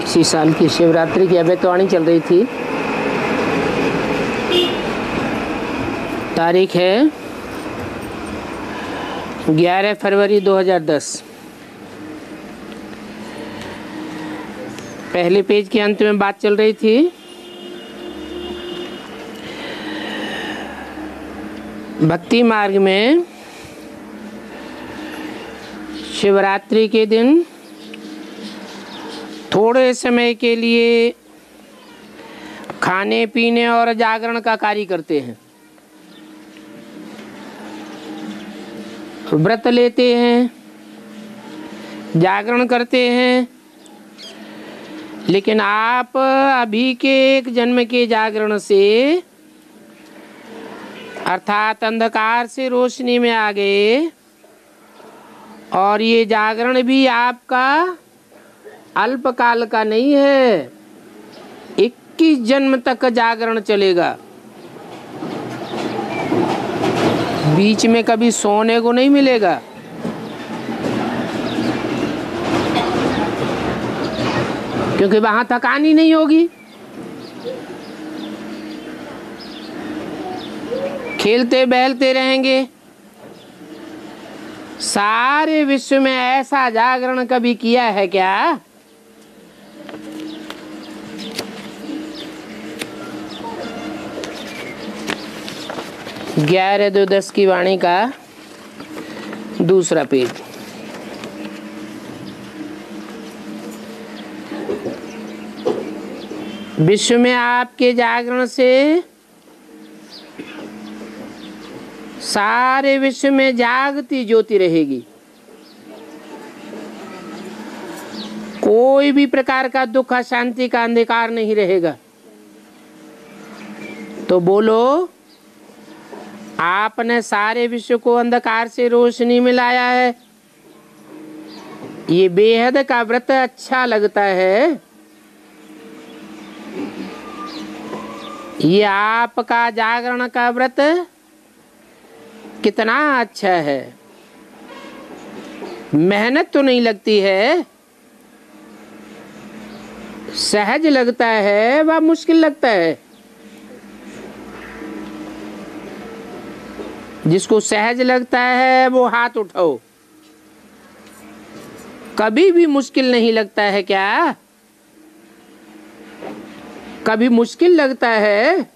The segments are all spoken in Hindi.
इसी साल की शिवरात्रि की अव्यक्तवाणी चल रही थी। तारीख है 11 फरवरी 2010। पहले पेज के अंत में बात चल रही थी भक्ति मार्ग में शिवरात्रि के दिन थोड़े समय के लिए खाने पीने और जागरण का कार्य करते हैं, व्रत लेते हैं, जागरण करते हैं। लेकिन आप अभी के एक जन्म के जागरण से अर्थात अंधकार से रोशनी में आ गए, और ये जागरण भी आपका अल्पकाल का नहीं है, 21 जन्म तक जागरण चलेगा। बीच में कभी सोने को नहीं मिलेगा। क्योंकि वहां थकान ही नहीं होगी, खेलते बहलते रहेंगे। सारे विश्व में ऐसा जागरण कभी किया है क्या? 11/2/10 की वाणी का दूसरा पेज। विश्व में आपके जागरण से सारे विश्व में जागती ज्योति रहेगी। कोई भी प्रकार का दुख अशांति का अंधकार नहीं रहेगा। तो बोलो, आपने सारे विश्व को अंधकार से रोशनी में लाया है। ये बेहद का व्रत अच्छा लगता है। ये आपका जागरण का व्रत कितना अच्छा है। मेहनत तो नहीं लगती है, सहज लगता है व मुश्किल लगता है। जिसको सहज लगता है वो हाथ उठाओ। कभी भी मुश्किल नहीं लगता है क्या? कभी मुश्किल लगता है?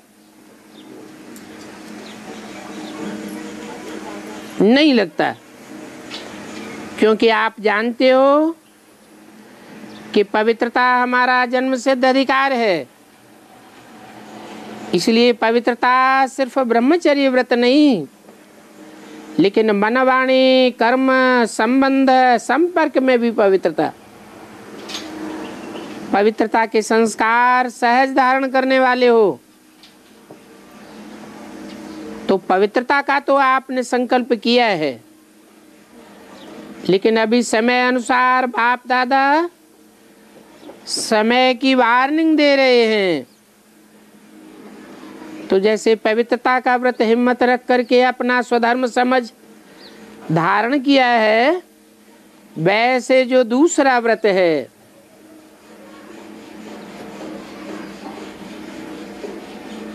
नहीं लगता। क्योंकि आप जानते हो कि पवित्रता हमारा जन्म सिद्ध अधिकार है। इसलिए पवित्रता सिर्फ ब्रह्मचर्य व्रत नहीं, लेकिन मन वाणी कर्म संबंध संपर्क में भी पवित्रता। पवित्रता के संस्कार सहज धारण करने वाले हो। तो पवित्रता का तो आपने संकल्प किया है, लेकिन अभी समय अनुसार बाप दादा समय की वार्निंग दे रहे हैं। तो जैसे पवित्रता का व्रत हिम्मत रख करके अपना स्वधर्म समझ धारण किया है, वैसे जो दूसरा व्रत है,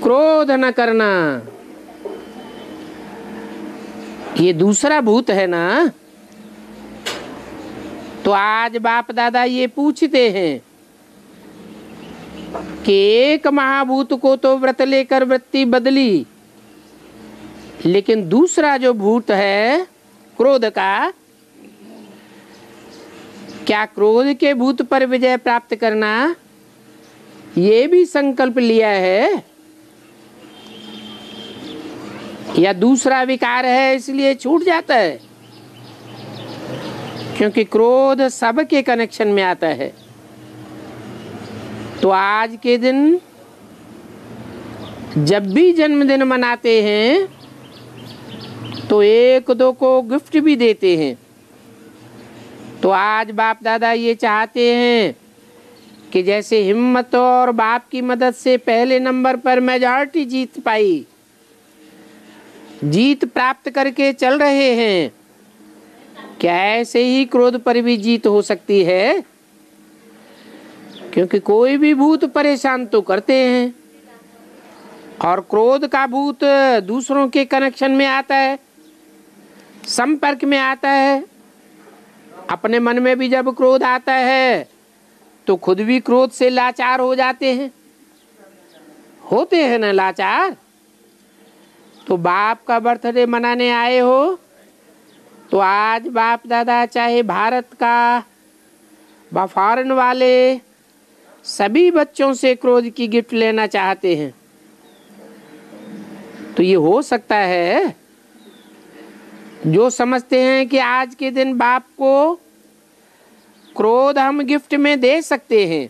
क्रोध न करना, ये दूसरा भूत है ना। तो आज बाप दादा ये पूछते हैं कि एक महाभूत को तो व्रत लेकर वृत्ति बदली, लेकिन दूसरा जो भूत है क्रोध का, क्या क्रोध के भूत पर विजय प्राप्त करना ये भी संकल्प लिया है, या दूसरा विकार है इसलिए छूट जाता है? क्योंकि क्रोध सबके कनेक्शन में आता है। तो आज के दिन जब भी जन्मदिन मनाते हैं तो एक दो को गिफ्ट भी देते हैं। तो आज बाप दादा ये चाहते हैं कि जैसे हिम्मत और बाप की मदद से पहले नंबर पर मेजॉरिटी जीत पाई, जीत प्राप्त करके चल रहे हैं, क्या ऐसे ही क्रोध पर भी जीत हो सकती है? क्योंकि कोई भी भूत परेशान तो करते हैं, और क्रोध का भूत दूसरों के कनेक्शन में आता है, संपर्क में आता है। अपने मन में भी जब क्रोध आता है तो खुद भी क्रोध से लाचार हो जाते हैं, होते हैं ना लाचार। तो बाप का बर्थडे मनाने आए हो तो आज बाप दादा चाहे भारत का व फॉरेन वाले सभी बच्चों से क्रोध की गिफ्ट लेना चाहते हैं। तो ये हो सकता है जो समझते हैं कि आज के दिन बाप को क्रोध हम गिफ्ट में दे सकते हैं,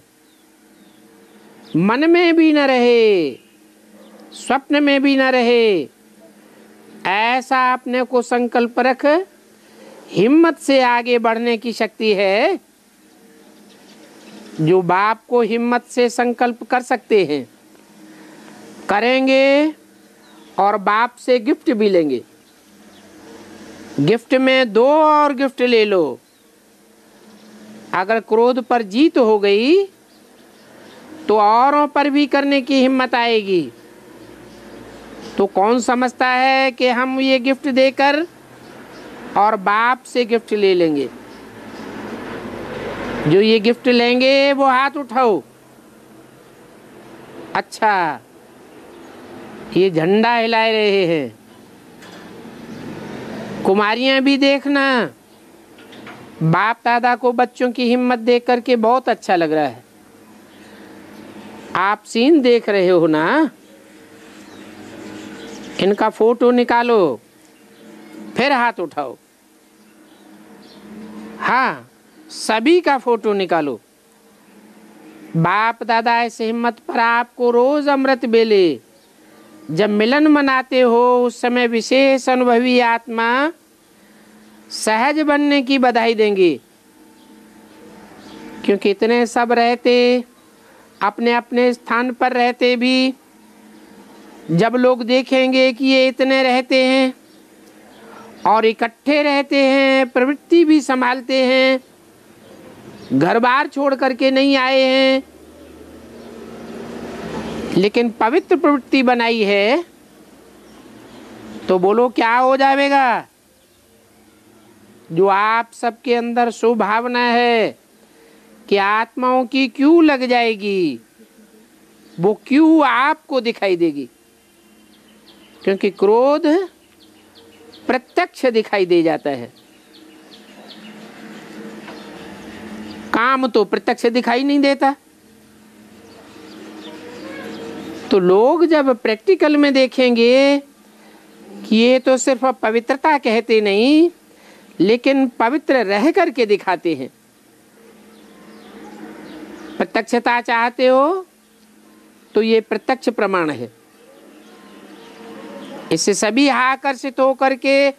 मन में भी न रहे, स्वप्न में भी न रहे, ऐसा अपने को संकल्प रख, हिम्मत से आगे बढ़ने की शक्ति है। जो बाप को हिम्मत से संकल्प कर सकते हैं करेंगे, और बाप से गिफ्ट भी लेंगे। गिफ्ट में 2 और गिफ्ट ले लो। अगर क्रोध पर जीत हो गई तो औरों पर भी करने की हिम्मत आएगी। तो कौन समझता है कि हम ये गिफ्ट देकर और बाप से गिफ्ट ले लेंगे? जो ये गिफ्ट लेंगे वो हाथ उठाओ। अच्छा, ये झंडा हिला रहे हैं। कुमारियां भी देखना, बाप दादा को बच्चों की हिम्मत देख करके बहुत अच्छा लग रहा है। आप सीन देख रहे हो ना, इनका फोटो निकालो, फिर हाथ उठाओ। हाँ, सभी का फोटो निकालो। बाप दादा ऐसे हिम्मत पर आपको रोज अमृत बेले जब मिलन मनाते हो, उस समय विशेष अनुभवी आत्मा सहज बनने की बधाई देंगे। क्योंकि इतने सब रहते, अपने अपने स्थान पर रहते भी, जब लोग देखेंगे कि ये इतने रहते हैं और इकट्ठे रहते हैं, प्रवृत्ति भी संभालते हैं, घर बार छोड़ करके नहीं आए हैं, लेकिन पवित्र प्रवृत्ति बनाई है, तो बोलो क्या हो जाएगा? जो आप सबके अंदर शुभावना है कि आत्माओं की क्यों लग जाएगी, वो क्यों आपको दिखाई देगी। क्योंकि क्रोध प्रत्यक्ष दिखाई दे जाता है, काम तो प्रत्यक्ष दिखाई नहीं देता। तो लोग जब प्रैक्टिकल में देखेंगे कि ये तो सिर्फ पवित्रता कहते नहीं, लेकिन पवित्र रह करके दिखाते हैं। प्रत्यक्षता चाहते हो तो ये प्रत्यक्ष प्रमाण है। इससे सभी आकर्षित होकर के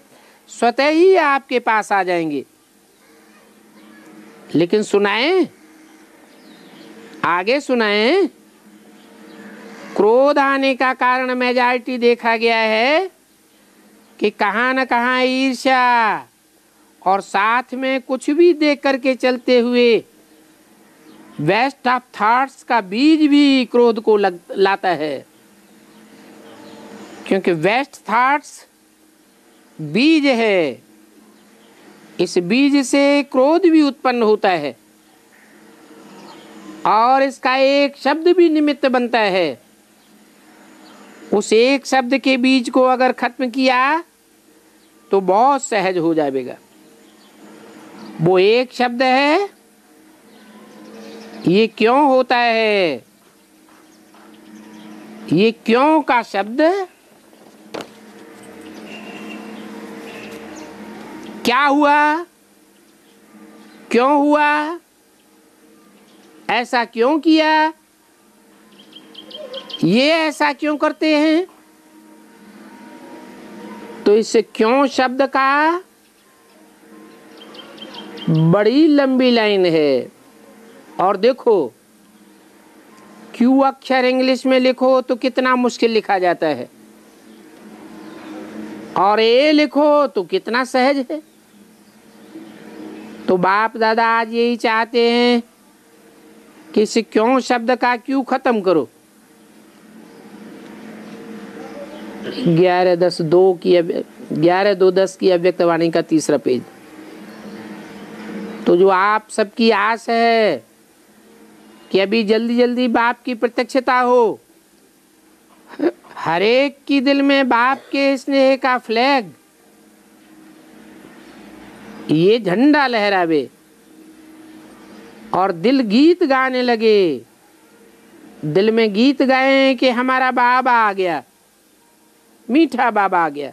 स्वतः ही आपके पास आ जाएंगे। लेकिन सुनाएं, आगे सुनाएं। क्रोध आने का कारण मेजॉरिटी देखा गया है कि कहाँ न कहाँ ईर्ष्या, और साथ में कुछ भी देख करके चलते हुए वेस्ट ऑफ थॉट्स का बीज भी क्रोध को लाता है। क्योंकि वेस्ट थॉट्स बीज है, इस बीज से क्रोध भी उत्पन्न होता है, और इसका एक शब्द भी निमित्त बनता है। उस एक शब्द के बीज को अगर खत्म किया तो बहुत सहज हो जाएगा। वो एक शब्द है, ये क्यों होता है, ये क्यों का शब्द क्या हुआ, क्यों हुआ, ऐसा क्यों किया, ये ऐसा क्यों करते हैं। तो इस क्यों शब्द का बड़ी लंबी लाइन है। और देखो, क्यू अक्षर इंग्लिश में लिखो तो कितना मुश्किल लिखा जाता है, और ए लिखो तो कितना सहज है। तो बाप दादा आज यही चाहते हैं कि इस क्यों शब्द का क्यों खत्म करो। 11-2-10 की अव्यक्त वाणी का 3रा पेज। तो जो आप सबकी आस है कि अभी जल्दी जल्दी बाप की प्रत्यक्षता हो, हर एक की दिल में बाप के स्नेह का फ्लैग, ये झंडा लहरावे और दिल गीत गाने लगे। दिल में गीत गाए कि हमारा बाबा आ गया, मीठा बाबा आ गया।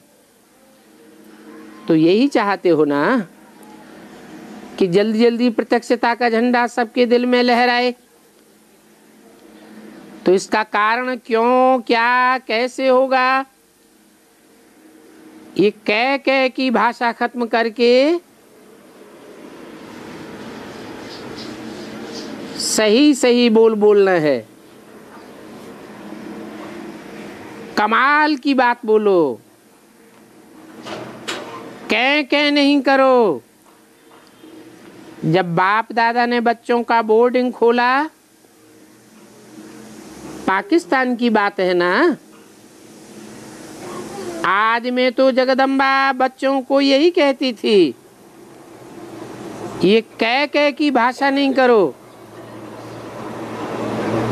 तो यही चाहते हो ना कि जल्दी जल्दी प्रत्यक्षता का झंडा सबके दिल में लहराए। तो इसका कारण क्यों, क्या, कैसे होगा, ये कह कह की भाषा खत्म करके सही सही बोलना है। कमाल की बात बोलो, कह नहीं करो। जब बाप दादा ने बच्चों का बोर्डिंग खोला, पाकिस्तान की बात है ना, आज में तो जगदम्बा बच्चों को यही कहती थी, ये कह की भाषा नहीं करो।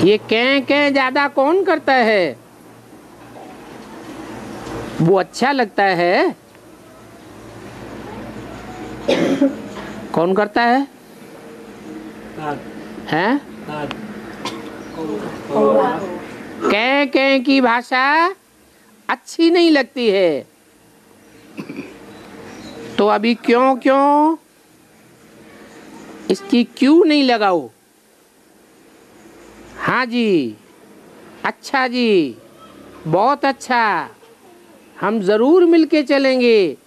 ये कह ज्यादा कौन करता है? वो अच्छा लगता है? कौन करता है? हैं? कह की भाषा अच्छी नहीं लगती है। तो अभी क्यों इसकी क्यों नहीं लगाओ। हाँ जी, अच्छा जी, बहुत अच्छा, हम जरूर मिलके चलेंगे,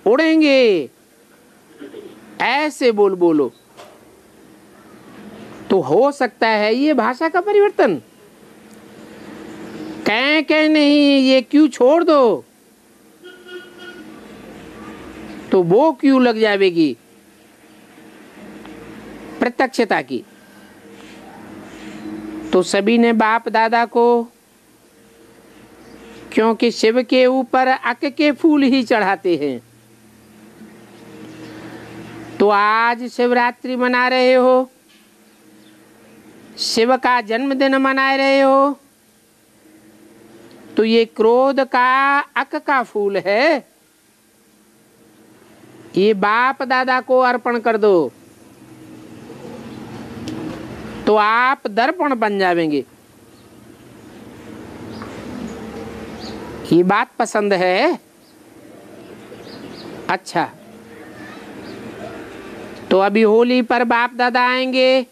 उड़ेंगे, ऐसे बोलो। तो हो सकता है ये भाषा का परिवर्तन। कह नहीं, ये क्यों छोड़ दो, तो वो क्यों लग जाएगी प्रत्यक्षता की। तो सभी ने बाप दादा को, क्योंकि शिव के ऊपर अक के फूल ही चढ़ाते हैं, तो आज शिवरात्रि मना रहे हो, शिव का जन्मदिन मना रहे हो, तो ये क्रोध का अक का फूल है, ये बाप दादा को अर्पण कर दो, तो आप दर्पण बन जाएंगे। ये बात पसंद है? अच्छा, तो अभी होली पर बाप दादा आएंगे,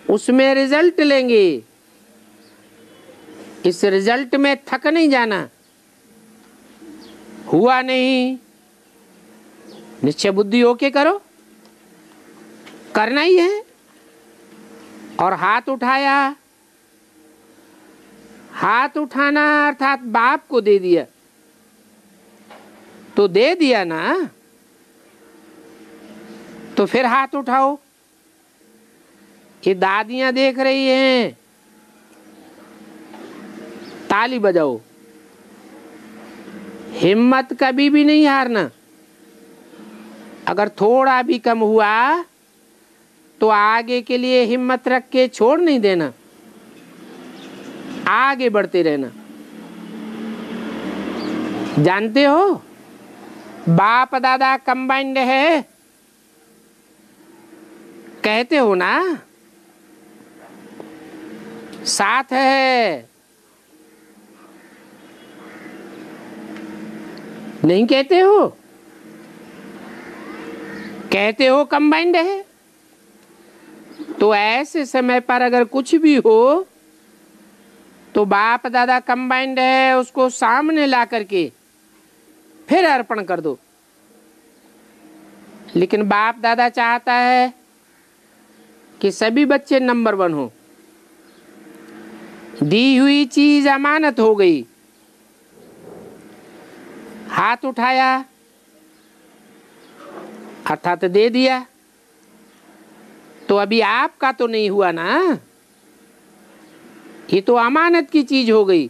उसमें रिजल्ट लेंगे। इस रिजल्ट में थक नहीं जाना, हुआ नहीं, निश्चय बुद्धि होके करो, करना ही है। और हाथ उठाया, हाथ उठाना अर्थात बाप को दे दिया, तो दे दिया ना, तो फिर हाथ उठाओ। ये दादियां देख रही हैं, ताली बजाओ। हिम्मत कभी भी नहीं हारना। अगर थोड़ा भी कम हुआ तो आगे के लिए हिम्मत रख के छोड़ नहीं देना, आगे बढ़ते रहना। जानते हो बाप दादा कंबाइंड है, कहते हो ना, साथ है, नहीं कहते हो? कहते हो कंबाइंड है। तो ऐसे समय पर अगर कुछ भी हो तो बाप दादा कंबाइंड है, उसको सामने ला करके फिर अर्पण कर दो। लेकिन बाप दादा चाहता है कि सभी बच्चे नंबर 1 हो। दी हुई चीज अमानत हो गई, हाथ उठाया अर्थात दे दिया, तो अभी आपका तो नहीं हुआ ना, ये तो अमानत की चीज हो गई।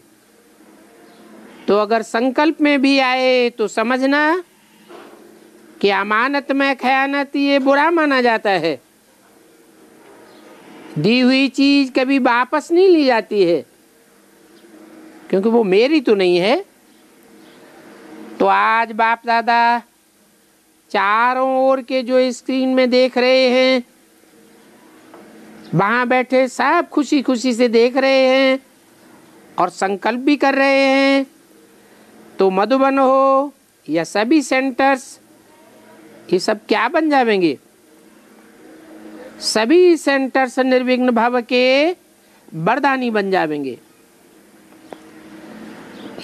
तो अगर संकल्प में भी आए तो समझना कि अमानत में खयानत ये बुरा माना जाता है। दी हुई चीज कभी वापस नहीं ली जाती है, क्योंकि वो मेरी तो नहीं है। तो आज बाप दादा चारों ओर के जो स्क्रीन में देख रहे हैं, वहां बैठे सब खुशी खुशी से देख रहे हैं और संकल्प भी कर रहे हैं। तो मधुबन हो या सभी सेंटर्स, ये सब क्या बन जाएंगे? सभी सेंटर्स निर्विघ्न भव के वरदानी बन जाएंगे।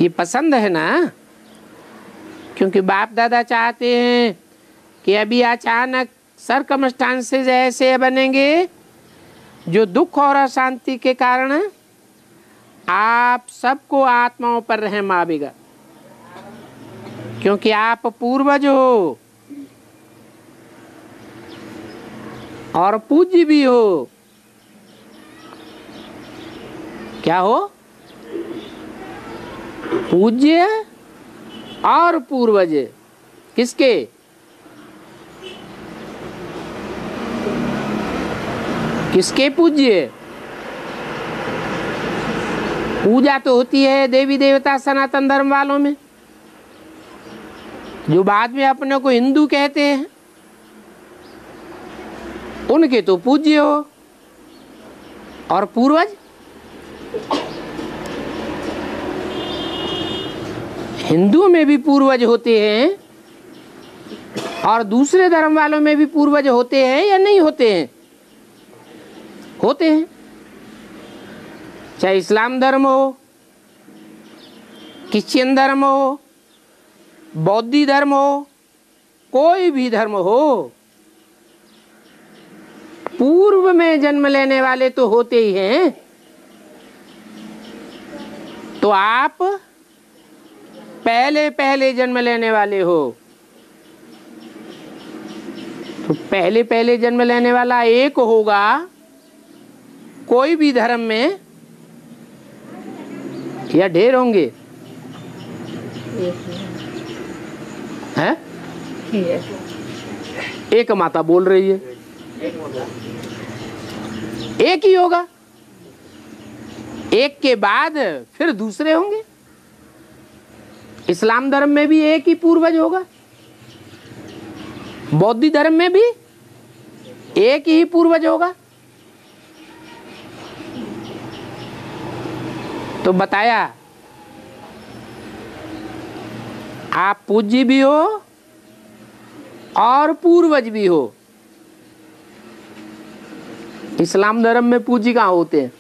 ये पसंद है ना, क्योंकि बाप दादा चाहते हैं कि अभी अचानक सरकमस्टांसेस ऐसे बनेंगे जो दुख और अशांति के कारण आप सबको आत्माओं पर रहम आवेगा, क्योंकि आप पूर्वज हो और पूज्य भी हो। क्या हो? पूज्य और पूर्वज। किसके? किसके पूज्य? पूजा तो होती है देवी देवता सनातन धर्म वालों में, जो बाद में अपने को हिंदू कहते हैं, उनके तो पूज्य हो। और पूर्वज? हिंदुओं में भी पूर्वज होते हैं और दूसरे धर्म वालों में भी पूर्वज होते हैं या नहीं होते हैं? होते हैं। चाहे इस्लाम धर्म हो, क्रिश्चियन धर्म हो, बौद्धी धर्म हो, कोई भी धर्म हो, पूर्व में जन्म लेने वाले तो होते ही हैं। तो आप पहले पहले जन्म लेने वाले हो। तो पहले पहले जन्म लेने वाला एक होगा कोई भी धर्म में, या ढेर होंगे? हैं? एक माता बोल रही है, एक ही होगा। एक के बाद फिर दूसरे होंगे। इस्लाम धर्म में भी एक ही पूर्वज होगा, बौद्ध धर्म में भी एक ही पूर्वज होगा। तो बताया आप पूज्य भी हो और पूर्वज भी हो। इस्लाम धर्म में पूज्य कहाँ होते हैं?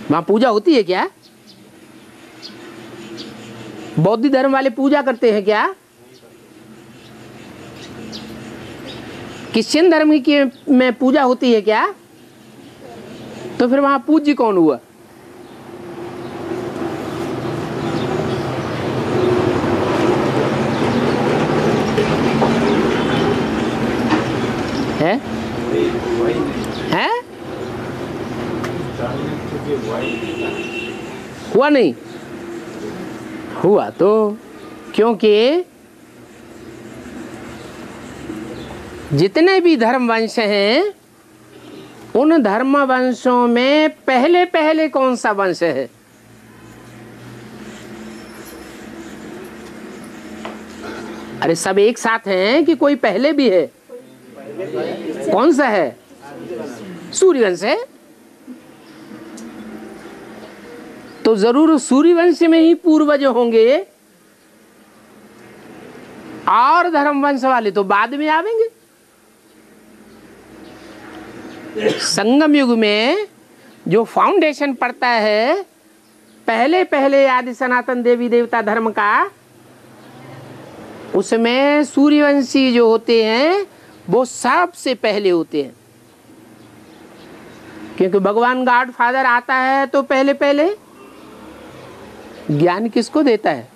वहां पूजा होती है क्या? बौद्ध धर्म वाले पूजा करते हैं क्या? क्रिश्चियन धर्म की में पूजा होती है क्या? तो फिर वहां पूज्य कौन हुआ? है? है? हुआ नहीं? हुआ तो क्योंकि जितने भी धर्म वंश हैं, उन धर्म वंशों में पहले पहले कौन सा वंश है? अरे सब एक साथ हैं कि कोई पहले भी है? कौन सा है? सूर्यवंश है। तो जरूर सूर्यवंश में ही पूर्वज होंगे, और धर्म वंश वाले तो बाद में आवेंगे। संगम युग में जो फाउंडेशन पड़ता है पहले पहले आदि सनातन देवी देवता धर्म का, उसमें सूर्यवंशी जो होते हैं वो सबसे पहले होते हैं। क्योंकि भगवान गॉड फादर आता है तो पहले पहले ज्ञान किसको देता है?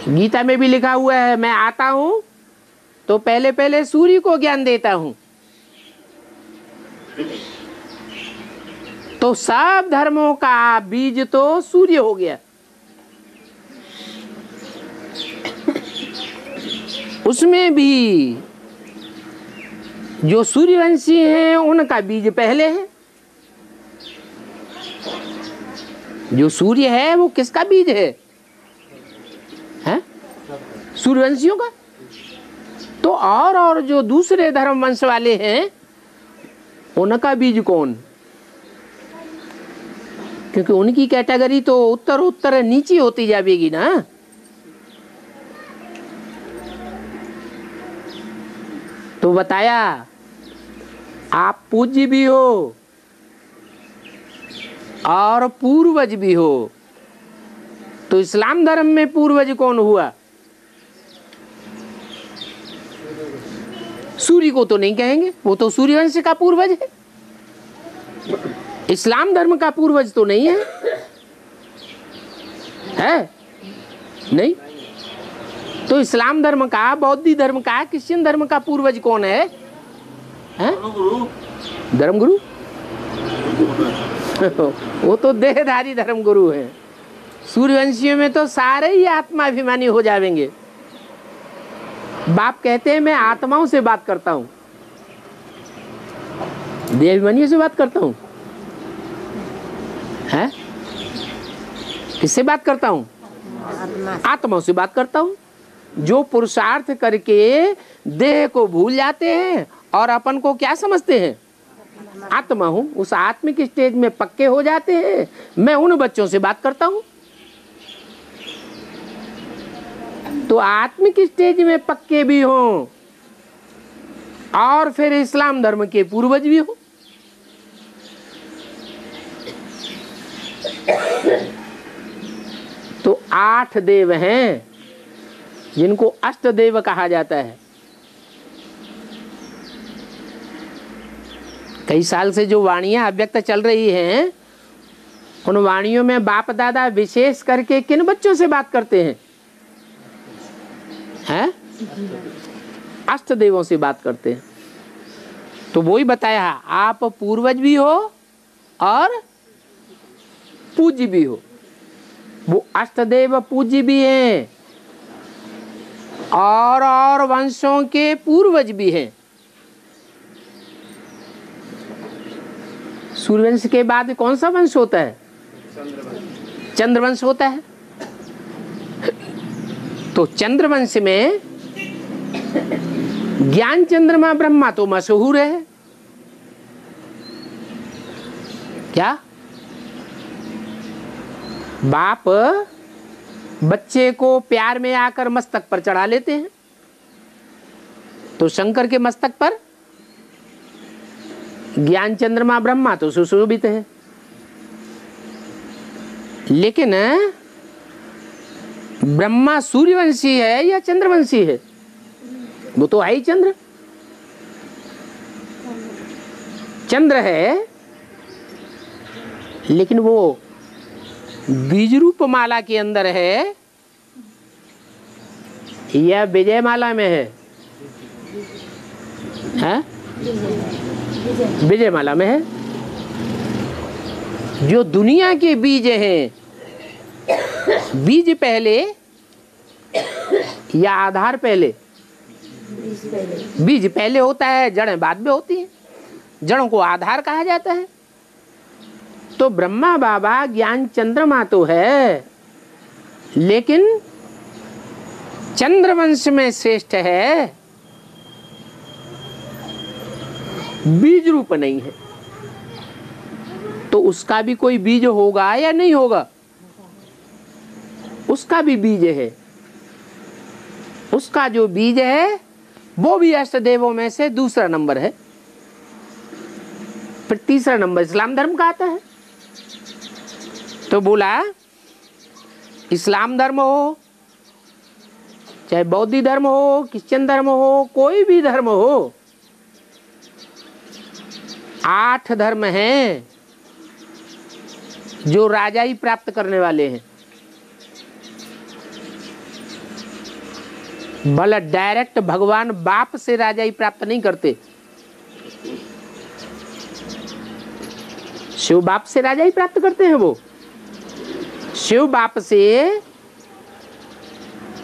गीता में भी लिखा हुआ है, मैं आता हूं तो पहले पहले सूर्य को ज्ञान देता हूं। तो सब धर्मों का बीज तो सूर्य हो गया। उसमें भी जो सूर्यवंशी हैं उनका बीज पहले है। जो सूर्य है वो किसका बीज है? सूर्यवंशियों का। तो और जो दूसरे धर्म वंश वाले हैं उनका बीज कौन? क्योंकि उनकी कैटेगरी तो उत्तर उत्तर नीचे होती जाएगी ना। तो बताया आप पूज्य भी हो और पूर्वज भी हो। तो इस्लाम धर्म में पूर्वज कौन हुआ? सूर्य को तो नहीं कहेंगे, वो तो सूर्यवंश का पूर्वज है। इस्लाम धर्म का पूर्वज तो नहीं है नहीं। तो इस्लाम धर्म का, बौद्ध धर्म का, क्रिश्चियन धर्म का पूर्वज कौन है? धर्मगुरु। वो तो देहधारी धर्मगुरु है। सूर्यवंशियों में तो सारे ही आत्माभिमानी हो जाएंगे। बाप कहते हैं मैं आत्माओं से बात करता हूं, देहाभिमानियों से बात करता हूं। है किससे बात करता हूं? आत्माओं से बात करता हूं, जो पुरुषार्थ करके देह को भूल जाते हैं और अपन को क्या समझते हैं? आत्मा हूं। उस आत्मिक स्टेज में पक्के हो जाते हैं। मैं उन बच्चों से बात करता हूं। तो आत्मिक स्टेज में पक्के भी हों और फिर इस्लाम धर्म के पूर्वज भी हो। तो 8 देव हैं जिनको अष्ट देव कहा जाता है। कई साल से जो वाणियां अव्यक्त चल रही हैं, उन वाणियों में बाप दादा विशेष करके किन बच्चों से बात करते हैं? हैं? अष्ट देवों से बात करते हैं। तो वही बताया, आप पूर्वज भी हो और पूज्य भी हो। वो अष्टदेव पूज्य भी हैं और वंशों के पूर्वज भी हैं। सूर्यवंश के बाद कौन सा वंश होता है? चंद्रवंश होता है। तो चंद्रवंश में ज्ञान चंद्रमा ब्रह्मा तो मशहूर है। क्या बाप बच्चे को प्यार में आकर मस्तक पर चढ़ा लेते हैं? तो शंकर के मस्तक पर ज्ञान चंद्रमा ब्रह्मा तो सुशोभित है। लेकिन ब्रह्मा सूर्यवंशी है या चंद्रवंशी है? वो तो है ही चंद्र। चंद्र है, लेकिन वो बीज रूप माला के अंदर है या विजय माला में है? विजय माला में है। जो दुनिया के बीज हैं, बीज पहले या आधार पहले? बीज पहले होता है, जड़ें बाद में होती हैं। जड़ों को आधार कहा जाता है। तो ब्रह्मा बाबा ज्ञान चंद्रमा तो है, लेकिन चंद्रवंश में श्रेष्ठ है, बीज रूप नहीं है। तो उसका भी कोई बीज होगा या नहीं होगा? उसका भी बीज है। उसका जो बीज है वो भी अष्टदेवों में से दूसरा नंबर है। फिर तीसरा नंबर इस्लाम धर्म का आता है। तो बोला इस्लाम धर्म हो, चाहे बौद्ध धर्म हो, क्रिश्चियन धर्म हो, कोई भी धर्म हो, 8 धर्म हैं जो राजाई प्राप्त करने वाले हैं। भला डायरेक्ट भगवान बाप से राजाई प्राप्त नहीं करते। शिव बाप से राजाई प्राप्त करते हैं। वो शिव बाप से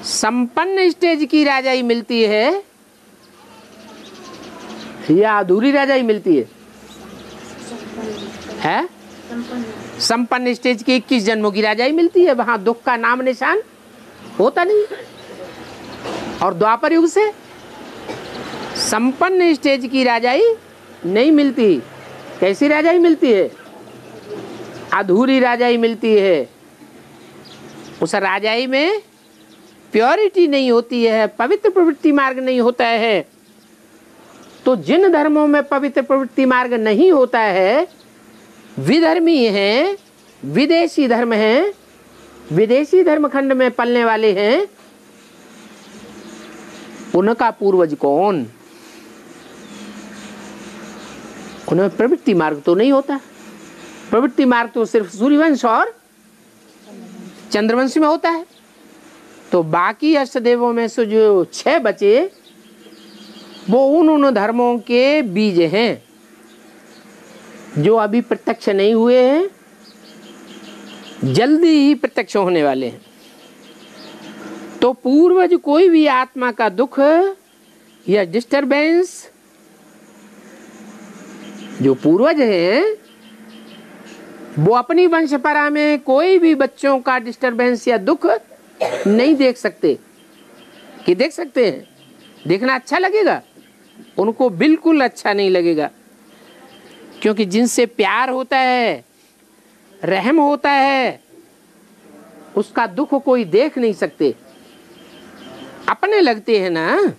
संपन्न स्टेज की राजाई मिलती है या अधूरी राजाई मिलती है? संपन्न स्टेज की 21 जन्मों की राजाई मिलती है। वहां दुख का नाम निशान होता नहीं। और द्वापर युग से संपन्न स्टेज की राजाई नहीं मिलती। कैसी राजाई मिलती है? अधूरी राजाई मिलती है। उस राजाई में प्योरिटी नहीं होती है, पवित्र प्रवृत्ति मार्ग नहीं होता है। तो जिन धर्मों में पवित्र प्रवृत्ति मार्ग नहीं होता है, विधर्मी हैं, विदेशी धर्म हैं, विदेशी धर्म खंड में पलने वाले हैं, उनका पूर्वज कौन? उनमें प्रवृत्ति मार्ग तो नहीं होता। प्रवृत्ति मार्ग तो सिर्फ सूर्यवंश और चंद्रवंश में होता है। तो बाकी अष्टदेवों में से जो 6 बचे वो उन धर्मों के बीज हैं जो अभी प्रत्यक्ष नहीं हुए हैं, जल्दी ही प्रत्यक्ष होने वाले हैं। तो पूर्वज कोई भी आत्मा का दुख या डिस्टरबेंस, जो पूर्वज हैं वो अपनी वंशपरा में कोई भी बच्चों का डिस्टरबेंस या दुख नहीं देख सकते। कि देख सकते हैं? देखना अच्छा लगेगा? उनको बिल्कुल अच्छा नहीं लगेगा, क्योंकि जिनसे प्यार होता है, रहम होता है, उसका दुख कोई देख नहीं सकते। अपने लगते हैं ना,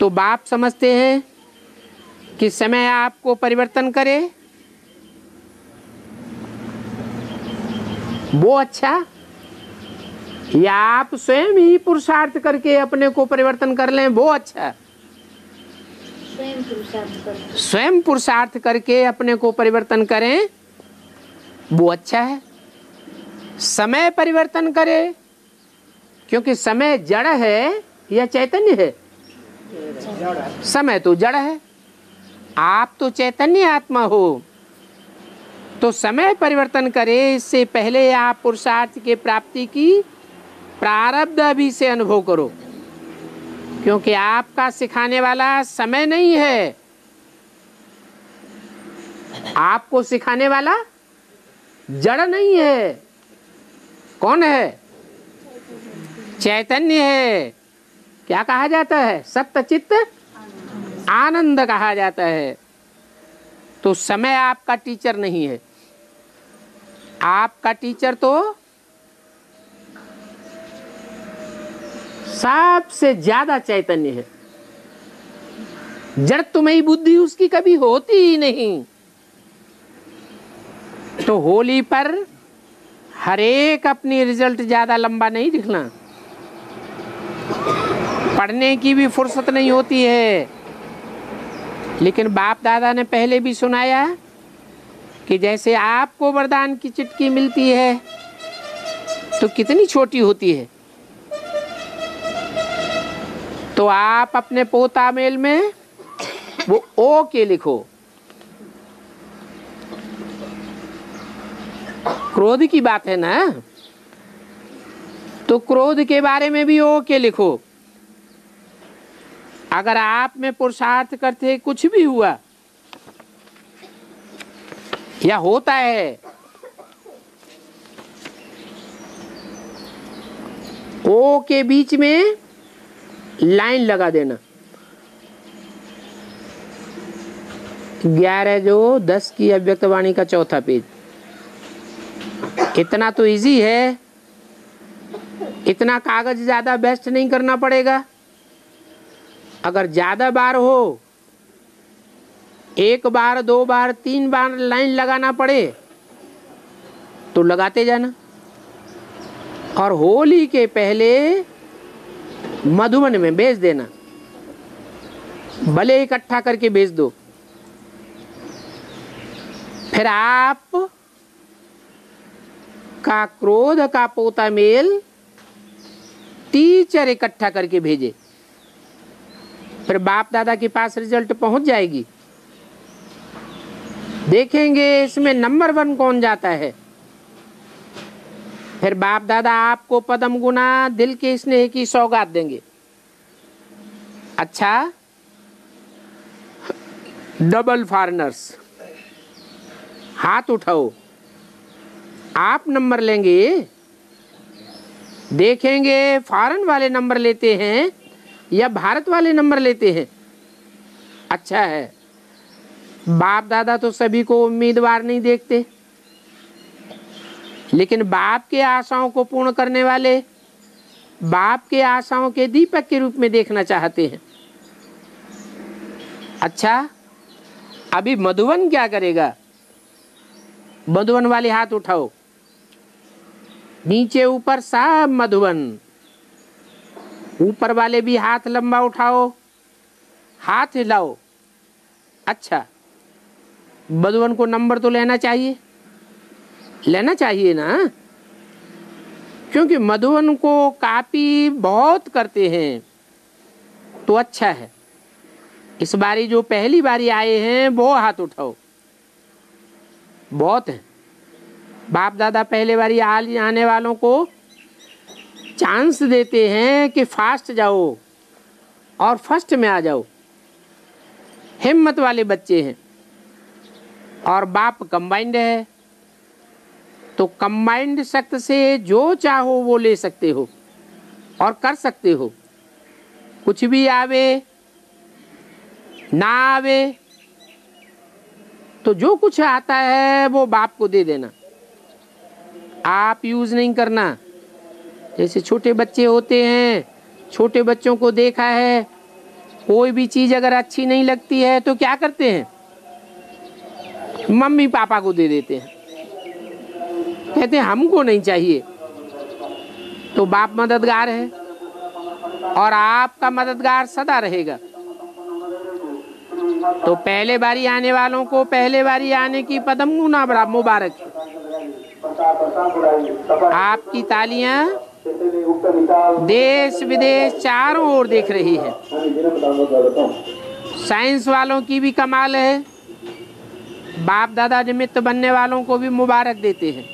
तो बाप समझते हैं कि समय आपको परिवर्तन करे वो अच्छा, या आप स्वयं ही पुरुषार्थ करके अपने को परिवर्तन कर लें वो अच्छा। स्वयं पुरुषार्थ करके अपने को परिवर्तन करें वो अच्छा है। समय परिवर्तन करे, क्योंकि समय जड़ है या चैतन्य है? समय तो जड़ है, आप तो चैतन्य आत्मा हो। तो समय परिवर्तन करे, इससे पहले आप पुरुषार्थ के प्राप्ति की प्रारब्ध अभी से अनुभव करो, क्योंकि आपका सिखाने वाला समय नहीं है, आपको सिखाने वाला जड़ नहीं है। कौन है? चैतन्य है। क्या कहा जाता है? सत्य चित्त आनंद कहा जाता है। तो समय आपका टीचर नहीं है, आपका टीचर तो सबसे ज्यादा चैतन्य है। जड़ तुम्हें बुद्धि उसकी कभी होती ही नहीं। तो होली पर हरेक अपनी रिजल्ट ज्यादा लंबा नहीं दिखना, पढ़ने की भी फुर्सत नहीं होती है। लेकिन बाप दादा ने पहले भी सुनाया कि जैसे आपको वरदान की चिट्ठी मिलती है तो कितनी छोटी होती है, तो आप अपने पोता मेल में वो ओ के लिखो। क्रोध की बात है ना, तो क्रोध के बारे में भी ओ के लिखो। अगर आप में पुरुषार्थ करते कुछ भी हुआ या होता है, ओ के बीच में लाइन लगा देना। 11/10 की अव्यक्त वाणी का 4था पेज। इतना तो इजी है, इतना कागज ज्यादा वेस्ट नहीं करना पड़ेगा। अगर ज्यादा बार हो, 1 बार 2 बार 3 बार लाइन लगाना पड़े तो लगाते जाना। और होली के पहले मधुबन में भेज देना, भले इकट्ठा करके भेज दो। फिर आप का क्रोध का पोता मेल टीचर इकट्ठा करके भेजे, फिर बाप दादा के पास रिजल्ट पहुंच जाएगी। देखेंगे इसमें नंबर 1 कौन जाता है। फिर बाप दादा आपको पदम गुना दिल के स्नेह की सौगात देंगे। अच्छा, डबल फॉरेनर्स, हाथ उठाओ, आप नंबर लेंगे। देखेंगे फॉरेन वाले नंबर लेते हैं या भारत वाले नंबर लेते हैं। अच्छा है, बाप दादा तो सभी को उम्मीदवार नहीं देखते, लेकिन बाप के आशाओं को पूर्ण करने वाले बाप के आशाओं के दीपक के रूप में देखना चाहते हैं। अच्छा, अभी मधुवन क्या करेगा? मधुवन वाले हाथ उठाओ, नीचे ऊपर सब मधुवन। ऊपर वाले भी हाथ लंबा उठाओ, हाथ हिलाओ। अच्छा, मधुवन को नंबर तो लेना चाहिए, लेना चाहिए ना, क्योंकि मधुवन को कॉपी बहुत करते हैं। तो अच्छा है, इस बारी जो पहली बारी आए हैं वो हाथ उठाओ। बहुत है, बाप दादा पहले बारी आने वालों को चांस देते हैं कि फास्ट जाओ और फर्स्ट में आ जाओ। हिम्मत वाले बच्चे हैं। और बाप कंबाइंड है, तो कंबाइंड शक्ति से जो चाहो वो ले सकते हो और कर सकते हो। कुछ भी आवे ना आवे, तो जो कुछ आता है वो बाप को दे देना, आप यूज नहीं करना। जैसे छोटे बच्चे होते हैं, छोटे बच्चों को देखा है, कोई भी चीज अगर अच्छी नहीं लगती है तो क्या करते हैं? मम्मी पापा को दे देते हैं, कहते हैं हमको नहीं चाहिए। तो बाप मददगार है और आपका मददगार सदा रहेगा। तो पहले बारी आने वालों को पहले बारी आने की पदम गुना मुबारक है। आपकी तालियां देश विदेश चारों ओर देख रही है। साइंस वालों की भी कमाल है, बाप दादा निमित्त बनने वालों को भी मुबारक देते हैं।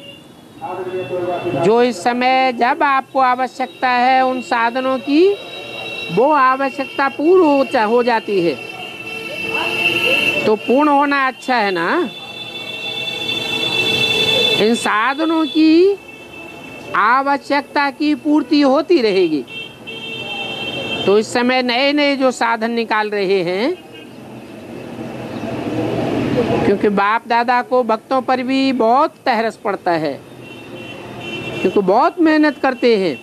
जो इस समय जब आपको आवश्यकता है उन साधनों की, वो आवश्यकता पूर्ण हो जाती है। तो पूर्ण होना अच्छा है ना। इन साधनों की आवश्यकता की पूर्ति होती रहेगी। तो इस समय नए नए जो साधन निकाल रहे हैं, क्योंकि बाप दादा को भक्तों पर भी बहुत तहरस पड़ता है, क्योंकि बहुत मेहनत करते हैं।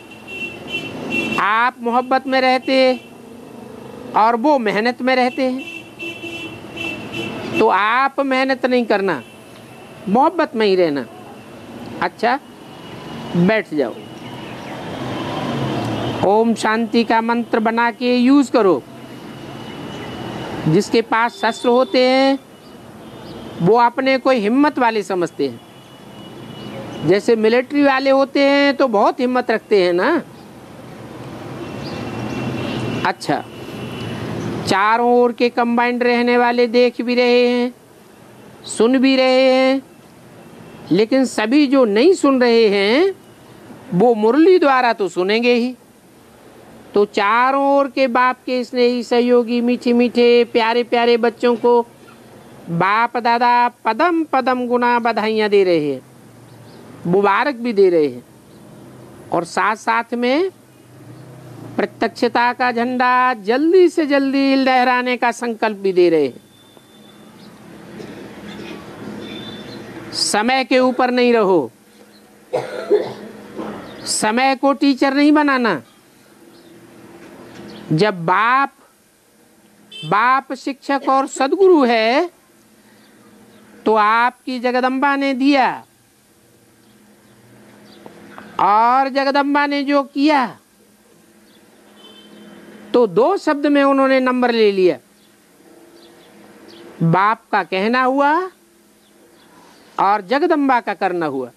आप मोहब्बत में रहते और वो मेहनत में रहते हैं। तो आप मेहनत नहीं करना, मोहब्बत में ही रहना। अच्छा, बैठ जाओ। ओम शांति का मंत्र बना के यूज करो। जिसके पास शस्त्र होते हैं वो अपने को हिम्मत वाले समझते हैं। जैसे मिलिट्री वाले होते हैं तो बहुत हिम्मत रखते हैं ना। अच्छा, चारों ओर के कंबाइंड रहने वाले देख भी रहे हैं, सुन भी रहे हैं, लेकिन सभी जो नहीं सुन रहे हैं वो मुरली द्वारा तो सुनेंगे ही। तो चारों ओर के बाप के स्नेही सहयोगी मीठे मीठे प्यारे प्यारे बच्चों को बाप दादा पदम पदम गुना बधाइयाँ दे रहे हैं, मुबारक भी दे रहे हैं। और साथ साथ में प्रत्यक्षता का झंडा जल्दी से जल्दी लहराने का संकल्प भी दे रहे हैं। समय के ऊपर नहीं रहो, समय को टीचर नहीं बनाना। जब बाप शिक्षक और सद्गुरु है तो आपकी जगदम्बा ने दिया, और जगदम्बा ने जो किया तो 2 शब्द में उन्होंने नंबर ले लिया। बाप का कहना हुआ और जगदम्बा का करना हुआ।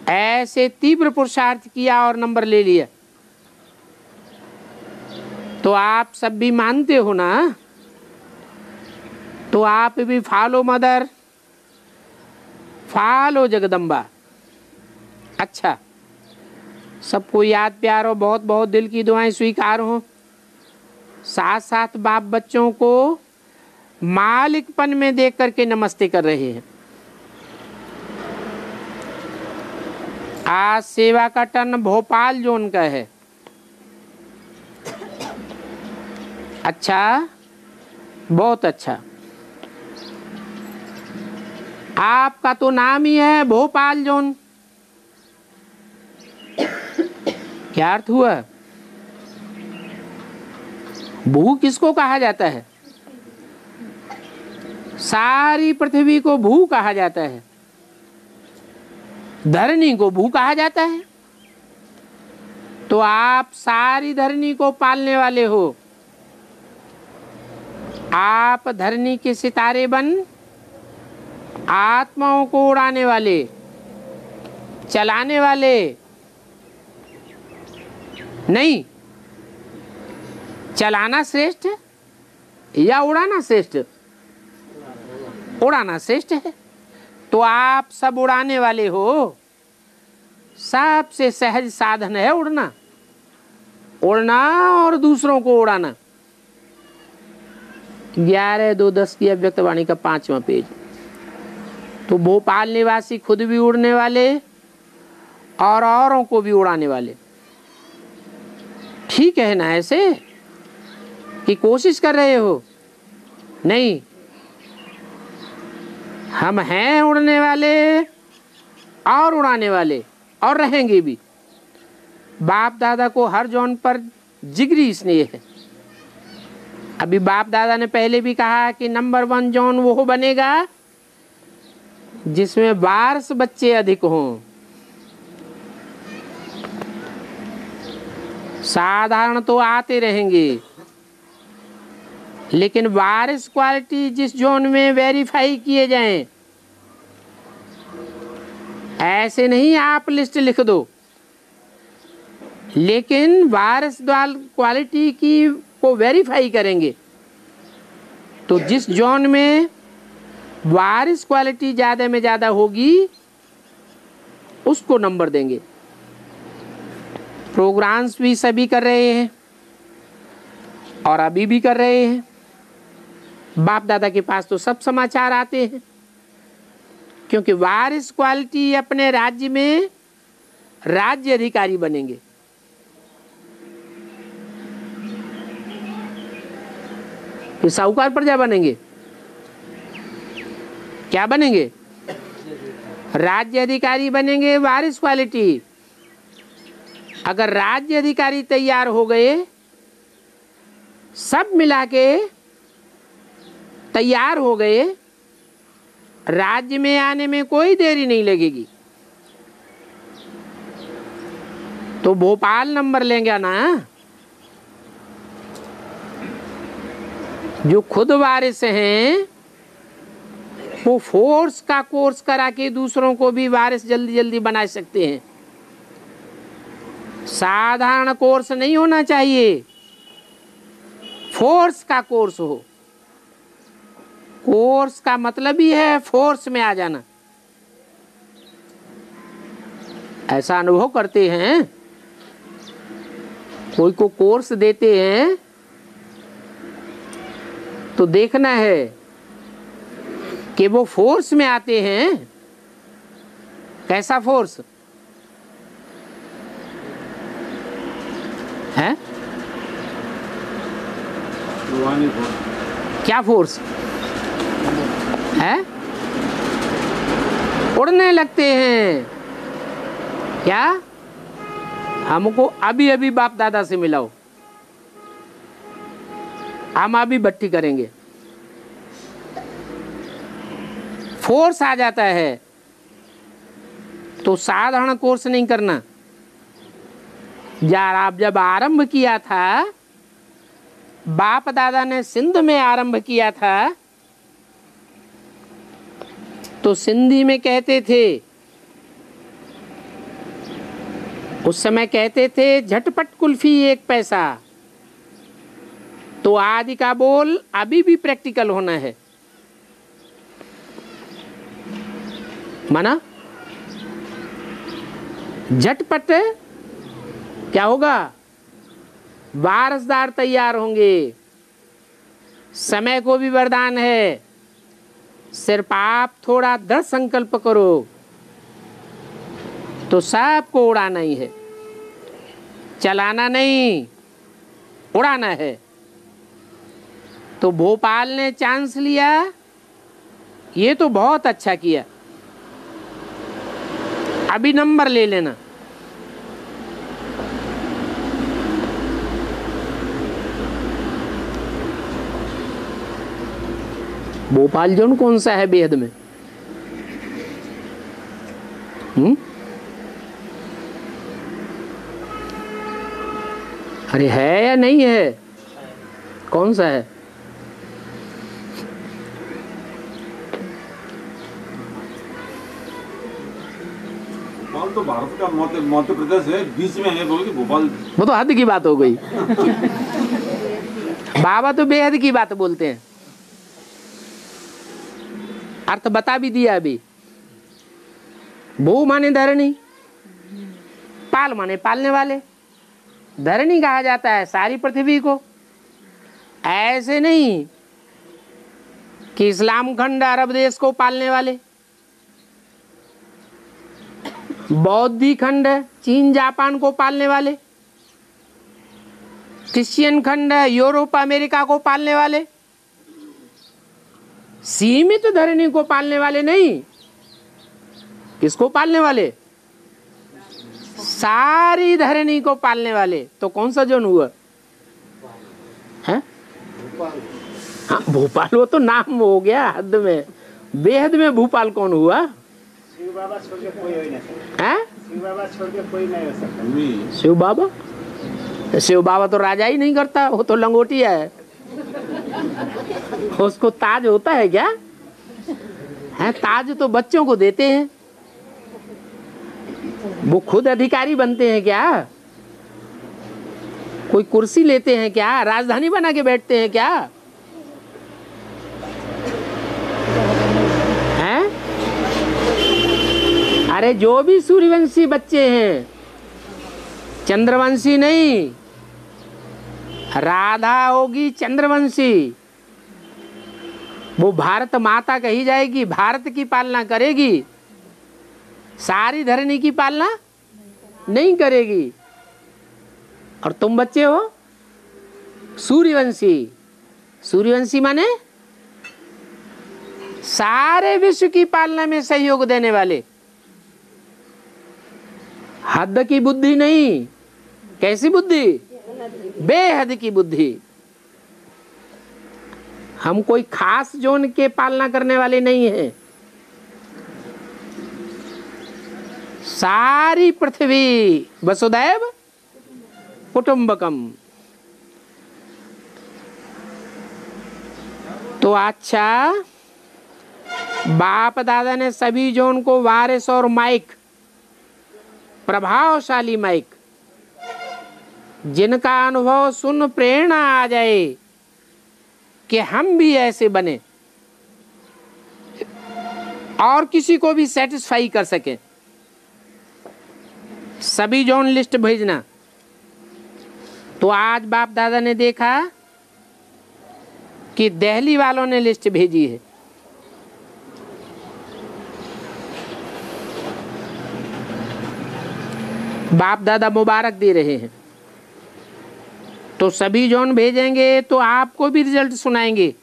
ऐसे तीव्र पुरुषार्थ किया और नंबर ले लिया, तो आप सब भी मानते हो ना, तो आप भी फॉलो मदर, फॉलो जगदम्बा। अच्छा, सबको याद प्यार हो, बहुत बहुत दिल की दुआएं स्वीकार हो। साथ साथ बाप बच्चों को मालिकपन में देख करके नमस्ते कर रहे हैं। आज सेवा का टर्न भोपाल जोन का है। अच्छा, बहुत अच्छा। आपका तो नाम ही है भोपाल जोन। क्या अर्थ हुआ? भू किसको कहा जाता है? सारी पृथ्वी को भू कहा जाता है, धरनी को भू कहा जाता है। तो आप सारी धरनी को पालने वाले हो। आप धरनी के सितारे बन आत्माओं को उड़ाने वाले, चलाने वाले नहीं। चलाना श्रेष्ठ है या उड़ाना श्रेष्ठ? उड़ाना श्रेष्ठ है। तो आप सब उड़ाने वाले हो। सबसे सहज साधन है उड़ना, उड़ना और दूसरों को उड़ाना। 11/2/10 की अव्यक्तवाणी का 5वां पेज। तो भोपाल निवासी खुद भी उड़ने वाले और औरों को भी उड़ाने वाले। ठीक है ना? ऐसे कि कोशिश कर रहे हो? नहीं, हम हैं उड़ने वाले और उड़ाने वाले और रहेंगे भी। बाप दादा को हर जॉन पर जिगरी स्नेह है। अभी बाप दादा ने पहले भी कहा कि नंबर 1 जॉन वो बनेगा जिसमें वारस बच्चे अधिक हों। साधारण तो आते रहेंगे, लेकिन वारिस क्वालिटी जिस जोन में वेरीफाई किए जाएं, ऐसे नहीं आप लिस्ट लिख दो, लेकिन वारिस क्वालिटी की को वेरीफाई करेंगे। तो जिस जोन में वारिस क्वालिटी ज्यादा में ज्यादा होगी उसको नंबर देंगे। प्रोग्राम्स भी सभी कर रहे हैं और अभी भी कर रहे हैं। बाप दादा के पास तो सब समाचार आते हैं, क्योंकि वारिस क्वालिटी अपने राज्य में राज्य अधिकारी बनेंगे। फिर साहूकार प्रजा बनेंगे। क्या बनेंगे? राज्य अधिकारी बनेंगे। वारिस क्वालिटी। अगर राज्य अधिकारी तैयार हो गए, सब मिला के तैयार हो गए, राज्य में आने में कोई देरी नहीं लगेगी। तो भोपाल नंबर लेंगे ना। जो खुद वारिस हैं वो फोर्स का कोर्स करा के दूसरों को भी वारिस जल्दी जल्दी बना सकते हैं। साधारण कोर्स नहीं होना चाहिए, फोर्स का कोर्स हो। कोर्स का मतलब ही है फोर्स में आ जाना। ऐसा अनुभव करते हैं, कोई को कोर्स देते हैं तो देखना है कि वो फोर्स में आते हैं। कैसा फोर्स है? क्या फोर्स है? उड़ने लगते हैं क्या? हमको अभी अभी बाप दादा से मिलाओ, हम अभी भट्टी करेंगे। फोर्स आ जाता है तो साधारण कोर्स नहीं करना। यार, आप जब आरंभ किया था, बाप दादा ने सिंध में आरंभ किया था, तो सिंधी में कहते थे उस समय कहते थे झटपट कुल्फी 1 पैसा। तो आज का बोल अभी भी प्रैक्टिकल होना है। माना झटपट क्या होगा? वारसदार तैयार होंगे। समय को भी वरदान है, सिर्फ आप थोड़ा दृढ़ संकल्प करो तो सबको उड़ाना ही है, चलाना नहीं, उड़ाना है। तो भोपाल ने चांस लिया, ये तो बहुत अच्छा किया। अभी नंबर ले लेना। भोपाल जोन कौन सा है बेहद में? अरे है या नहीं है? कौन सा है? भोपाल तो भारत का मध्य प्रदेश है, बीच में है। बोल के भोपाल, वो तो हद की बात हो गई। बाबा तो बेहद की बात बोलते हैं। अर्थ बता भी दिया अभी। भू माने धरणी, पाल माने पालने वाले। धरणी कहा जाता है सारी पृथ्वी को। ऐसे नहीं कि इस्लाम खंड अरब देश को पालने वाले, बौद्धी खंड चीन जापान को पालने वाले, क्रिश्चियन खंड यूरोप अमेरिका को पालने वाले, सीमित धरणी को पालने वाले नहीं। किसको पालने वाले? सारी धरणी को पालने वाले। तो कौन सा जोन हुआ है? हाँ भोपाल, वो तो नाम हो गया हद में। बेहद में भोपाल कौन हुआ? शिव बाबा छोड़ के कोई हो ही नहीं सकता। हैं? शिव बाबा छोड़ के कोई नहीं हो सकता। शिव बाबा? शिव बाबा तो राजा ही नहीं करता, वो तो लंगोटिया है। उसको ताज होता है क्या? है ताज तो बच्चों को देते हैं, वो खुद अधिकारी बनते हैं क्या? कोई कुर्सी लेते हैं क्या? राजधानी बना के बैठते हैं क्या? हैं? अरे जो भी सूर्यवंशी बच्चे हैं, चंद्रवंशी नहीं, राधा होगी चंद्रवंशी। वो भारत माता कही जाएगी, भारत की पालना करेगी, सारी धरणी की पालना नहीं करेगी। और तुम बच्चे हो सूर्यवंशी। सूर्यवंशी माने सारे विश्व की पालना में सहयोग देने वाले। हद की बुद्धि नहीं। कैसी बुद्धि? बेहद की बुद्धि। हम कोई खास जोन के पालना करने वाले नहीं हैं। सारी पृथ्वी वसुदैव कुटुंबकम। तो अच्छा, बाप दादा ने सभी जोन को वारिस और माइक, प्रभावशाली माइक, जिनका अनुभव सुन प्रेरणा आ जाए कि हम भी ऐसे बने और किसी को भी सेटिस्फाई कर सके, सभी जोन लिस्ट भेजना। तो आज बाप दादा ने देखा कि दिल्ली वालों ने लिस्ट भेजी है। बाप दादा मुबारक दे रहे हैं। तो सभी जोन भेजेंगे तो आपको भी रिजल्ट सुनाएंगे,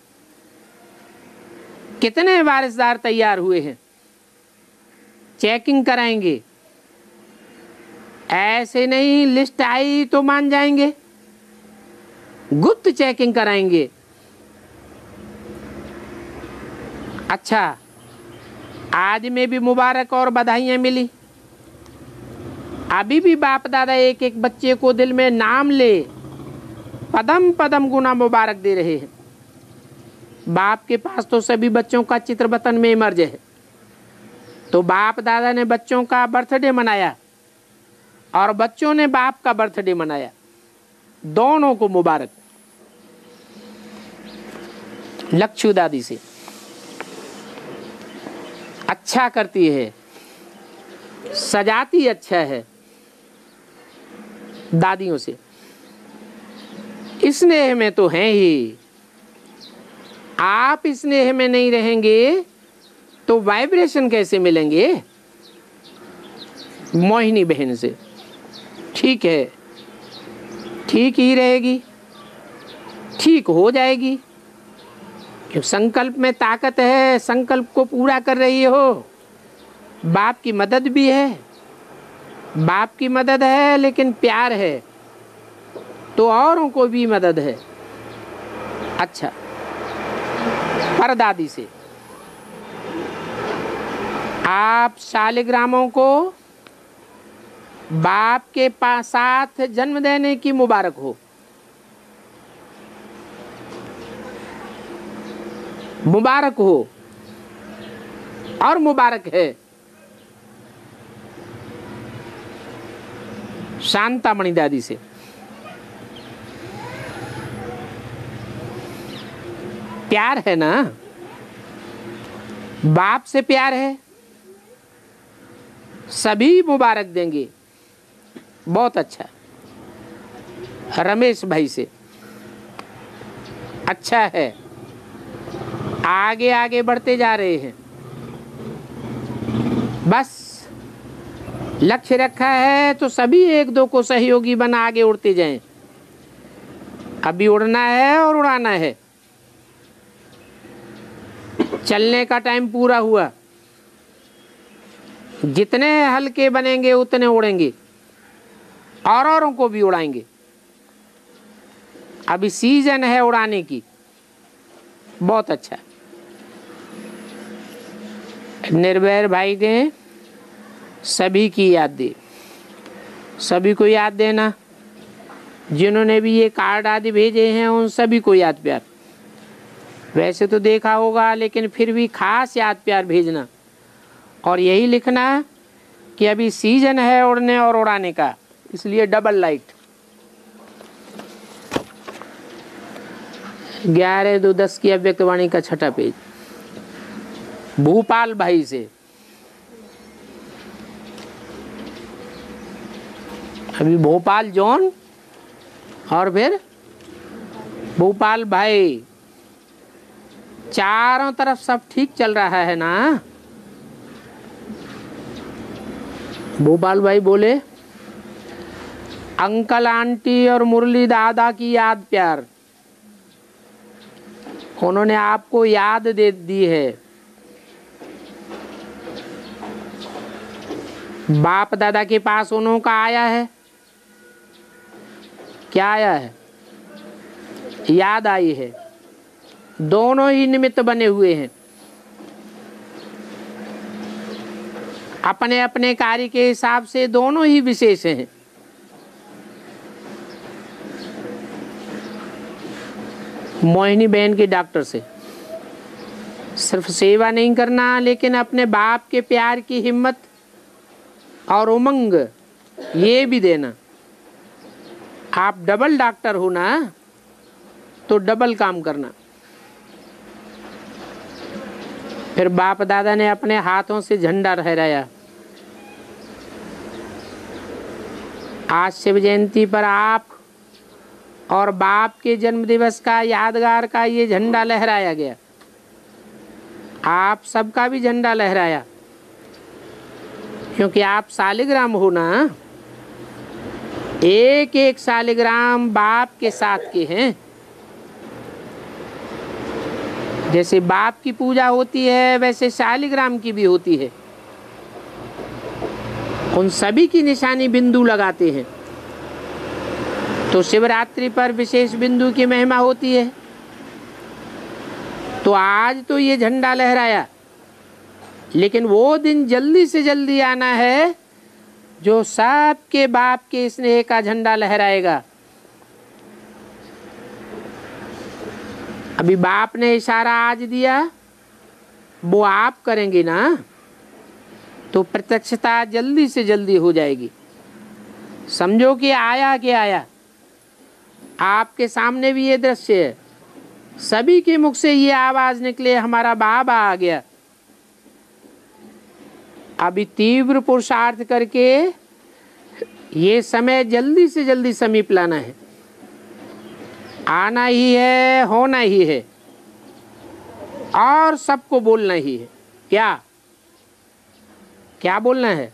कितने वारिसदार तैयार हुए हैं, चेकिंग कराएंगे। ऐसे नहीं लिस्ट आई तो मान जाएंगे, गुप्त चेकिंग कराएंगे। अच्छा, आज में भी मुबारक और बधाइयां मिली। अभी भी बाप दादा एक एक बच्चे को दिल में नाम ले पदम पदम गुना मुबारक दे रहे हैं। बाप के पास तो सभी बच्चों का चित्र वतन में इमर्ज है। तो बाप दादा ने बच्चों का बर्थडे मनाया, और बच्चों ने बाप का बर्थडे मनाया। दोनों को मुबारक। लक्ष्मी दादी से अच्छा करती है, सजाती अच्छा है। दादियों से स्नेह में तो हैं ही। आप स्नेह में नहीं रहेंगे तो वाइब्रेशन कैसे मिलेंगे? मोहिनी बहन से ठीक है, ठीक ही रहेगी, ठीक हो जाएगी। क्यों? संकल्प में ताकत है, संकल्प को पूरा कर रही हो। बाप की मदद भी है, बाप की मदद है लेकिन प्यार है तो औरों को भी मदद है। अच्छा, परदादी से आप शालिग्रामों को बाप के साथ जन्म देने की मुबारक हो। मुबारक हो और मुबारक है। शांतामणि दादी से प्यार है ना, बाप से प्यार है, सभी मुबारक देंगे। बहुत अच्छा। रमेश भाई से अच्छा है, आगे आगे बढ़ते जा रहे हैं। बस लक्ष्य रखा है तो सभी एक दो को सहयोगी बना आगे उड़ते जाएं। अभी उड़ना है और उड़ाना है। चलने का टाइम पूरा हुआ। जितने हल्के बनेंगे उतने उड़ेंगे और औरों को भी उड़ाएंगे। अभी सीजन है उड़ाने की। बहुत अच्छा। निर्भय भाई ने सभी की याद दी, सभी को याद देना। जिन्होंने भी ये कार्ड आदि भेजे हैं उन सभी को याद प्यार। वैसे तो देखा होगा लेकिन फिर भी खास याद प्यार भेजना और यही लिखना कि अभी सीजन है उड़ने और उड़ाने का, इसलिए डबल लाइट। 11/2/10 की अव्यक्तवाणी का 6ठा पेज। भूपाल भाई से अभी भोपाल जॉन और फिर भोपाल भाई, चारों तरफ सब ठीक चल रहा है ना? भोपाल भाई बोले अंकल आंटी और मुरली दादा की याद प्यार। उन्होंने आपको याद दे दी है। बाप दादा के पास उन्हों का आया है। क्या आया है? याद आई है। दोनों ही निमित्त बने हुए हैं। अपने अपने कार्य के हिसाब से दोनों ही विशेष हैं। मोहिनी बहन के डॉक्टर से सिर्फ सेवा नहीं करना लेकिन अपने बाप के प्यार की हिम्मत और उमंग ये भी देना। आप डबल डॉक्टर हो ना तो डबल काम करना। फिर बाप दादा ने अपने हाथों से झंडा लहराया। आज शिव जयंती पर आप और बाप के जन्म दिवस का यादगार का ये झंडा लहराया गया। आप सबका भी झंडा लहराया क्योंकि आप शालिग्राम हो ना। एक एक शालिग्राम बाप के साथ के हैं। जैसे बाप की पूजा होती है वैसे शालिग्राम की भी होती है। उन सभी की निशानी बिंदु लगाते हैं। तो शिवरात्रि पर विशेष बिंदु की महिमा होती है। तो आज तो ये झंडा लहराया लेकिन वो दिन जल्दी से जल्दी आना है जो सबके बाप के स्नेह का झंडा लहराएगा। अभी बाप ने इशारा आज दिया, वो आप करेंगे ना तो प्रत्यक्षता जल्दी से जल्दी हो जाएगी। समझो कि आया कि आया। आपके सामने भी ये दृश्य है, सभी के मुख से ये आवाज निकले, हमारा बाबा आ गया। अभी तीव्र पुरुषार्थ करके ये समय जल्दी से जल्दी समीप लाना है। आना ही है, होना ही है, और सबको बोलना ही है। क्या क्या बोलना है?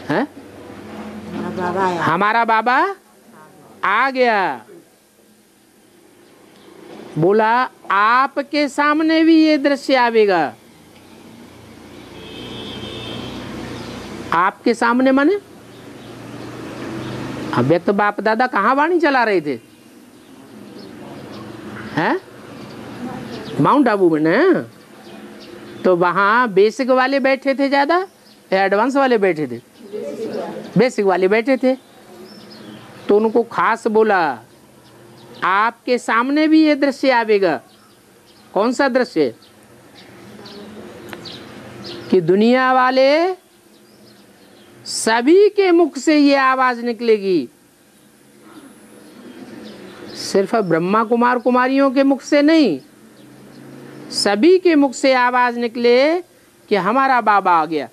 हैं? हमारा बाबा आ गया। बोला आपके सामने भी ये दृश्य आवेगा। आपके सामने माने अव्यक्त बाप दादा कहाँ वाणी चला रहे थे? हैं? माउंट आबू में ना? तो वहाँ बेसिक वाले बैठे थे ज्यादा या एडवांस वाले बैठे थे? बेसिक वाले बैठे थे। तो उनको खास बोला आपके सामने भी ये दृश्य आवेगा। कौन सा दृश्य? कि दुनिया वाले सभी के मुख से ये आवाज निकलेगी, सिर्फ ब्रह्मा कुमार कुमारियों के मुख से नहीं, सभी के मुख से आवाज निकले कि हमारा बाबा आ गया।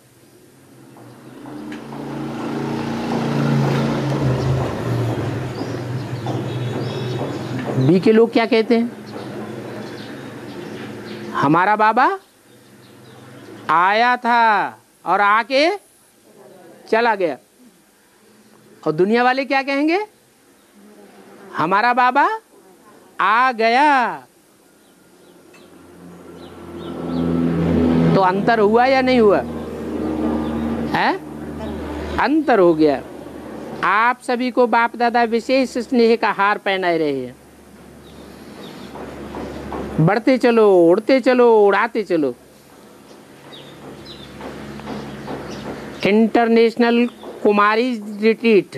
बी के लोग क्या कहते हैं? हमारा बाबा आया था और आके चला गया। और दुनिया वाले क्या कहेंगे? हमारा बाबा आ गया। तो अंतर हुआ या नहीं हुआ? है? अंतर हो गया। आप सभी को बाप दादा विशेष स्नेह का हार पहनाए रहे हैं। बढ़ते चलो, उड़ते चलो, उड़ाते चलो। इंटरनेशनल कुमारी रिट्रीट।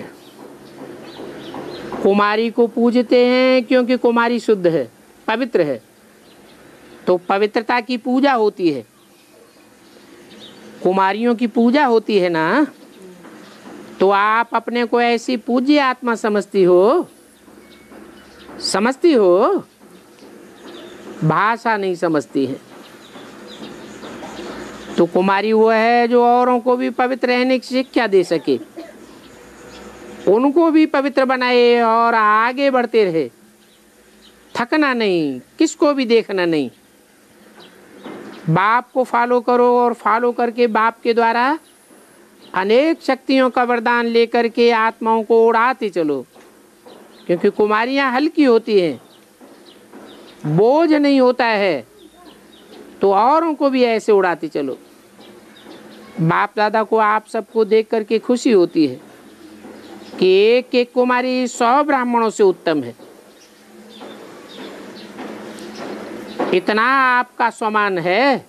कुमारी को पूजते हैं क्योंकि कुमारी शुद्ध है, पवित्र है, तो पवित्रता की पूजा होती है। कुमारियों की पूजा होती है ना, तो आप अपने को ऐसी पूज्य आत्मा समझती हो, समझती हो, भाषा नहीं समझती है। तो कुमारी वो है जो औरों को भी पवित्र रहने की शिक्षा दे सके, उनको भी पवित्र बनाए और आगे बढ़ते रहे, थकना नहीं, किसको भी देखना नहीं। बाप को फॉलो करो और फॉलो करके बाप के द्वारा अनेक शक्तियों का वरदान लेकर के आत्माओं को उड़ाते चलो, क्योंकि कुमारियां हल्की होती हैं, बोझ नहीं होता है। तो औरों को भी ऐसे उड़ाते चलो। बाप दादा को आप सबको देख करके खुशी होती है कि एक एक कुमारी 100 ब्राह्मणों से उत्तम है। इतना आपका सम्मान है।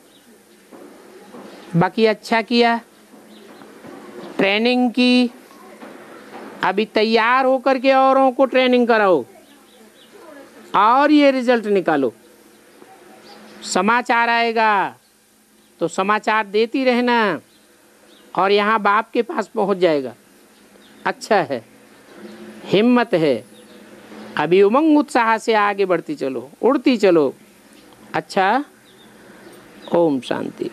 बाकी अच्छा किया, ट्रेनिंग की, अभी तैयार होकर के औरों को ट्रेनिंग कराओ और ये रिजल्ट निकालो। समाचार आएगा तो समाचार देती रहना और यहाँ बाप के पास पहुँच जाएगा। अच्छा है, हिम्मत है, अभी उमंग उत्साह से आगे बढ़ती चलो, उड़ती चलो। अच्छा, ओम शांति।